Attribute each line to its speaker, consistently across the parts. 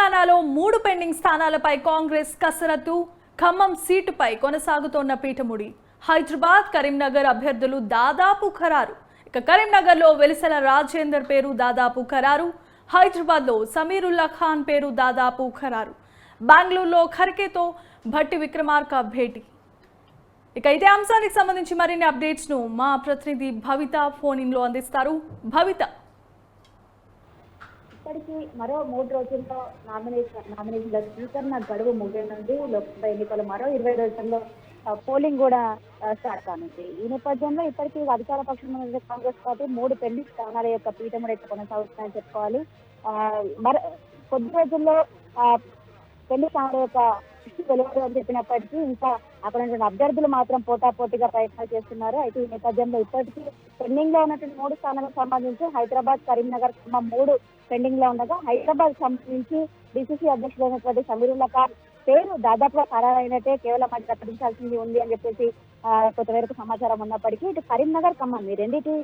Speaker 1: తెలంగాణలో 3 పెండింగ్ స్థానాలపై కాంగ్రెస్ కసరత్తు. ఖమ్మం సీటుపై కొనసాగుతోన్న పీఠముడి. హైదరాబాద్, కరీంనగర్ అభ్యర్థులు దాదాపు ఖరారు. ఇక కరీంనగర్లో వెలిసెల రాజేందర్ పేరు దాదాపు ఖరారు. హైదరాబాద్లో సమీరుల్లా ఖాన్ పేరు దాదాపు ఖరారు. బెంగళూరులో ఖర్గేతో భట్టి విక్రమార్క భేటీ. ఇక ఇదే అంశానికి సంబంధించి మరిన్ని అప్డేట్స్ ను మా ప్రతినిధి భవిత ఫోన్ ఇన్ లో అందిస్తారు. భవిత,
Speaker 2: ఇప్పటికీ మరో 3 రోజుల్లో నామినేషన్ల స్వీకరణ గడువు ముగియనుంది. లోక్సభ ఎన్నికలు మరో 20 రోజుల్లో పోలింగ్ కూడా స్టార్ట్ కానుంది. ఈ నేపథ్యంలో ఇప్పటికీ అధికార పక్షంలో ఉన్న కాంగ్రెస్ పార్టీ 3 పెండింగ్ స్థానాల యొక్క పీఠముడైతే కొనసాగుతున్నాయని చెప్పుకోవాలి. కొద్ది రోజుల్లో పెండింగ్ స్థానాల యొక్క వెలువడు అని చెప్పినప్పటికీ ఇంకా అక్కడ ఉన్న అభ్యర్థులు మాత్రం పోటాపోటీగా ప్రయత్నాలు చేస్తున్నారు. అయితే ఈ నేపథ్యంలో ఇప్పటికీ పెండింగ్ లో ఉన్నటువంటి 3 స్థానాలకు సంబంధించి హైదరాబాద్, కరీంనగర్, ఖమ్మం 3 పెండింగ్ లో ఉండగా హైదరాబాద్ సంబంధించి డిసిసి అధ్యక్షుడైనటువంటి సమీరుల్లా ఖాన్ పేరు దాదాపుగా ఖరారైనట్టే, కేవలం అది ప్రకటించాల్సింది ఉంది అని చెప్పేసి కొంతమేరకు సమాచారం ఉన్నప్పటికీ ఇటు కరీంనగర్, ఖమ్మం ఈ రెండింటి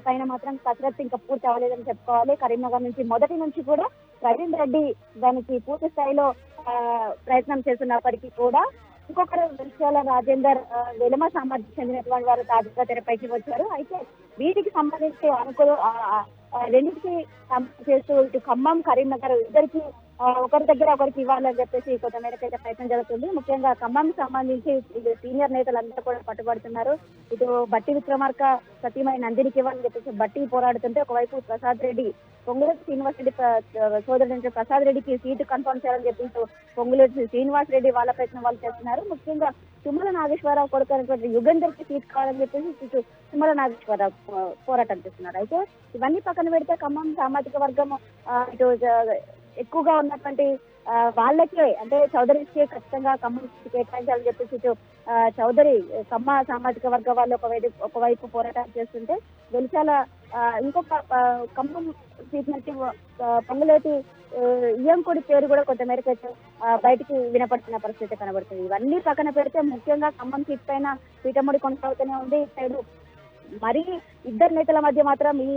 Speaker 2: పైన మాత్రం కసరత్తు ఇంకా పూర్తి అవ్వలేదని చెప్పుకోవాలి. కరీంనగర్ నుంచి మొదటి నుంచి కూడా ప్రవీణ్ రెడ్డి దానికి పూర్తి స్థాయిలో ప్రయత్నం చేస్తున్నప్పటికీ కూడా ఇంకొకరు వెలిసెల రాజేందర్ వెలుమ సామర్థ్యం చెందినటువంటి వారు తాజాగా తెరపైకి వచ్చారు. అయితే వీటికి సంబంధించి రెండింటికి చేస్తూ ఇటు ఖమ్మం, కరీంనగర్ ఇద్దరికి ఒకరి దగ్గర ఒకరికి ఇవ్వాలని చెప్పేసి కొంతమేరకు అయితే ప్రయత్నం జరుగుతుంది. ముఖ్యంగా ఖమ్మం సంబంధించి సీనియర్ నేతలందరూ కూడా పట్టుబడుతున్నారు. ఇటు బట్టి విక్రమార్క సతీమణి నందినికి ఇవ్వాలని చెప్పేసి బట్టి పోరాడుతుంటే, ఒకవైపు ప్రసాద్ రెడ్డి పొంగులేటి శ్రీనివాస్ రెడ్డి సోదరుడు ప్రసాద్ రెడ్డికి సీటు కన్ఫర్మ్ చేయాలని చెప్పి పొంగులేటి శ్రీనివాస్ రెడ్డి వాళ్ళ ప్రయత్నం వాళ్ళు చేస్తున్నారు. ముఖ్యంగా తుమ్మల నాగేశ్వరరావు కొడుకు అనేటువంటి యుగంధర్ కి సీట్ కావాలని చెప్పేసి ఇటు తుమ్మల నాగేశ్వరరావు పోరాటం చేస్తున్నారు. అయితే ఇవన్నీ పక్కన పెడితే ఖమ్మం సామాజిక వర్గం ఇటు ఎక్కువగా ఉన్నటువంటి వాళ్ళకే, అంటే చౌదరికి ఖచ్చితంగా ఖమ్మం కేటాయించాలని చెప్పేసి ఇటు చౌదరి ఖమ్మ సామాజిక వర్గ వాళ్ళు ఒకవైపు పోరాటం చేస్తుంటే, వెలిసాల ఇంకొక ఖమ్మం సీట్ నుంచి పొంగులేటి ఇయ్యంకుడి పేరు కూడా కొంతమేరకు అయితే బయటికి వినపడుతున్న పరిస్థితి కనబడుతుంది. ఇవన్నీ పక్కన పెడితే ముఖ్యంగా ఖమ్మం సీట్ పైన పీఠముడి కొనసాగుతూనే ఉంది. సైడు మరి ఇద్దరు నేతల మధ్య మాత్రం ఈ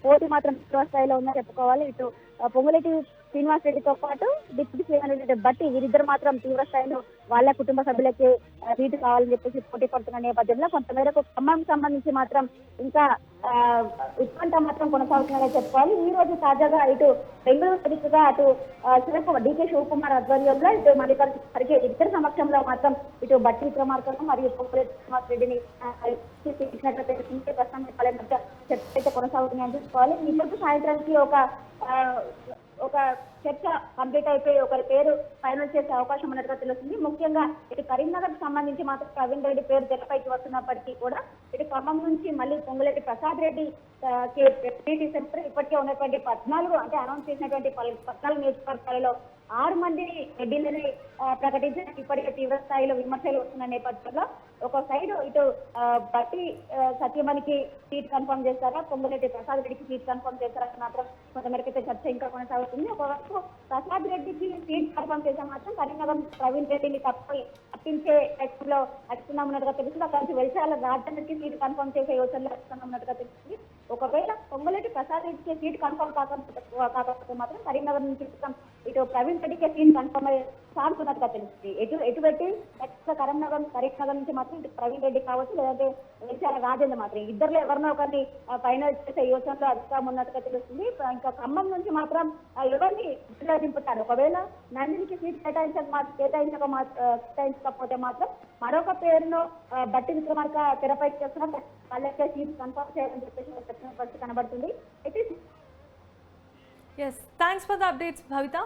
Speaker 2: పోటీ మాత్రం తీవ్ర స్థాయిలో ఉందని చెప్పుకోవాలి. ఇటు పొంగులేటి శ్రీనివాస్ రెడ్డితో పాటు డిప్యూటీ సీఎం బట్టి వీరిద్దరు మాత్రం తీవ్ర స్థాయిలో వాళ్ళ కుటుంబ సభ్యులకి సీటు కావాలని చెప్పేసి పోటీ పడుతున్న నేపథ్యంలో కొంతమేరకు ఖమ్మం సంబంధించి మాత్రం ఇంకా ఉత్కంఠ మాత్రం కొనసాగుతుందని చెప్పుకోవాలి. ఈ రోజు తాజాగా ఇటు బెంగళూరు వేదికగా అటు డీకే శివకుమార్ ఆధ్వర్యంలో ఇటు మల్లికార్జున ఖర్గే ఇద్దరు సమక్షంలో మాత్రం ఇటు బట్టి విక్రమార్కను మరియు పొంగులేటి శ్రీనివాస్ రెడ్డిని ఇచ్చినట్లయితే ప్రస్తుతం మధ్య చర్చ అయితే కొనసాగుతున్నాయని చెప్పుకోవాలి. ఈ రోజు సాయంత్రానికి ఒక చర్చ కంప్లీట్ అయిపోయి ఒకరి పేరు ఫైనల్ చేసే అవకాశం ఉన్నట్టుగా తెలుస్తుంది. ముఖ్యంగా ఇటు కరీంనగర్ సంబంధించి మాత్రం ప్రవీణ్ రెడ్డి పేరు తెరపైకి వస్తున్నప్పటికీ కూడా ఇటు ఖమ్మం నుంచి మళ్ళీ పొంగులేటి ప్రసాద్ రెడ్డి ఇప్పటికే ఉన్నటువంటి 14 అంటే అనౌన్స్ చేసినటువంటి 14 నియోజకవర్గాలలో 6 మందిని రెడ్డిలని ప్రకటించిన ఇప్పటికే తీవ్ర స్థాయిలో విమర్శలు వస్తున్న నేపథ్యంలో ఒక సైడ్ ఇటు బట్టి సత్యమణికి సీట్ కన్ఫర్మ్ చేస్తారా, పొంగులేటి ప్రసాద్ రెడ్డికి సీట్ కన్ఫర్మ్ చేస్తారా మాత్రం కొంతమేరకు అయితే చర్చ ఇంకా కొనసాగుతుంది. ఒకవైపు ప్రసాద్ రెడ్డికి సీట్ కన్ఫర్మ్ చేస్తే మాత్రం కరీంనగర్ ప్రవీణ్ రెడ్డిని తప్పించే ప్రయత్నంలో అడుగుతున్నామన్నట్టుగా తెలుస్తుంది. అక్కడ నుంచి వెలిసాల రాజేందర్కి సీట్ కన్ఫర్మ్ చేసే యోచనలో అడుగుతున్నామన్నట్టుగా తెలుస్తుంది. ఒకవేళ పొంగులేటి ప్రసాద్ రెడ్డికి సీట్ కన్ఫర్మ్ కాకపోతే మాత్రం కరీంనగర్ నుంచి ఇటు ప్రవీణ్ రెడ్డికి సీట్ కన్ఫర్మ్ సాగుతున్నట్టుగా తెలుస్తుంది. ఎటు పెట్టి కరీంనగర్ నుంచి మాత్రం ఇటు ప్రవీణ్ రెడ్డి కావచ్చు, లేదంటే వెలిసాల రాజేంద్ర మాత్రం ఇద్దరులో ఎవరినో ఒకరిని ఫైనల్ చేసే యోచనలో అధికారం ఉన్నట్టుగా తెలుస్తుంది. ఇంకా ఖమ్మం నుంచి మాత్రం ఎవరిని దింపుతారు. ఒకవేళ నందినికి సీట్ కేటాయించకపోతే మాత్రం మరొక పేరును బట్టి విక్రమార్క తెరపైకి చేస్తున్న వాళ్ళకే సీట్ కన్ఫర్మ్ చేయాలని చెప్పేసి కనబడుతుంది.
Speaker 1: Yes, thanks for the updates, Bhavita.